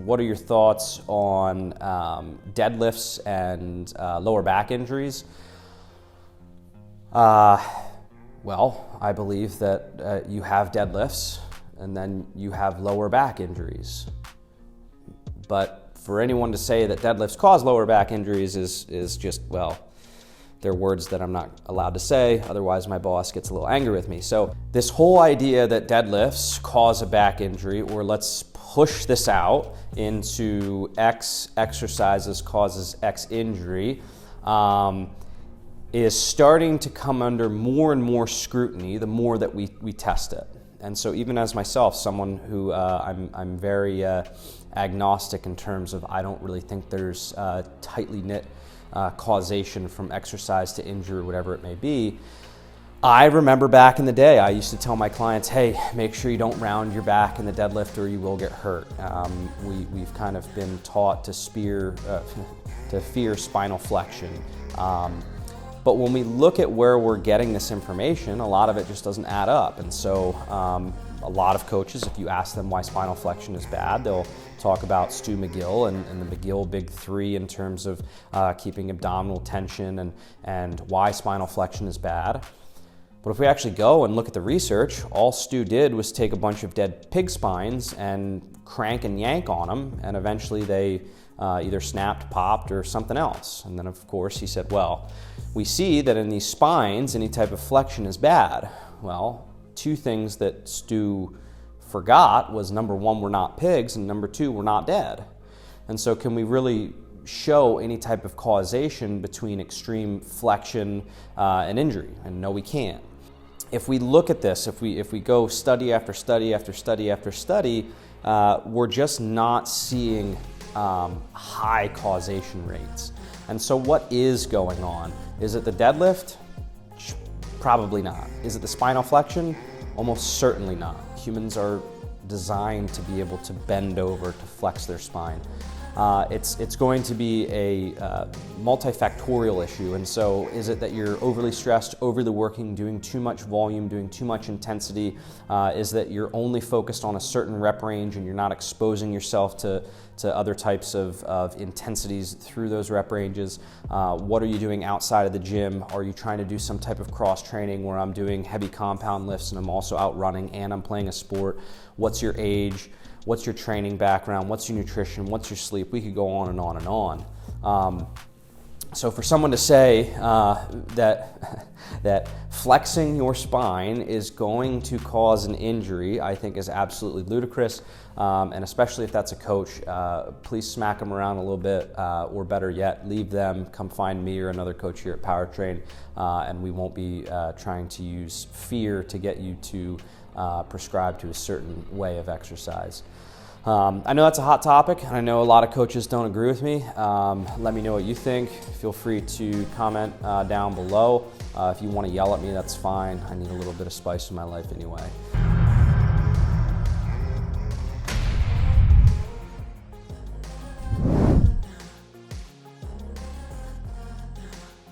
what are your thoughts on deadlifts and lower back injuries? Well, I believe that you have deadlifts and then you have lower back injuries. But for anyone to say that deadlifts cause lower back injuries is just, well, they're words that I'm not allowed to say, otherwise my boss gets a little angry with me. So this whole idea that deadlifts cause a back injury, or let's push this out into X exercises causes X injury, is starting to come under more and more scrutiny the more that we test it. And so even as myself, someone who I'm very agnostic in terms of I don't really think there's tightly knit causation from exercise to injury or whatever it may be. I remember back in the day, I used to tell my clients, hey, make sure you don't round your back in the deadlift or you will get hurt. We've kind of been taught to fear spinal flexion. But when we look at where we're getting this information, a lot of it just doesn't add up. And so a lot of coaches, if you ask them why spinal flexion is bad, they'll talk about Stu McGill and the McGill Big Three in terms of keeping abdominal tension and why spinal flexion is bad. But if we actually go and look at the research, all Stu did was take a bunch of dead pig spines and crank and yank on them, and eventually they either snapped, popped, or something else. And then of course he said, well, we see that in these spines, any type of flexion is bad. Well, two things that Stu forgot was, number one, we're not pigs, and number two, we're not dead. And so can we really show any type of causation between extreme flexion and injury? And no, we can't. If we look at this, if we go study after study after study after study, we're just not seeing high causation rates. And so what is going on? Is it the deadlift? Probably not. Is it the spinal flexion? Almost certainly not. Humans are designed to be able to bend over to flex their spine. It's going to be a multifactorial issue. And so is it that you're overly stressed, overly working, doing too much volume, doing too much intensity? Is that you're only focused on a certain rep range and you're not exposing yourself to other types of intensities through those rep ranges? What are you doing outside of the gym? Are you trying to do some type of cross training where I'm doing heavy compound lifts and I'm also out running and I'm playing a sport? What's your age? What's your training background? What's your nutrition? What's your sleep? We could go on and on and on. So for someone to say that flexing your spine is going to cause an injury, I think is absolutely ludicrous. And especially if that's a coach, please smack them around a little bit, or better yet, leave them, come find me or another coach here at Powertrain, and we won't be trying to use fear to get you to prescribe to a certain way of exercise. I know that's a hot topic, and I know a lot of coaches don't agree with me. Let me know what you think. Feel free to comment down below. If you want to yell at me, that's fine. I need a little bit of spice in my life anyway.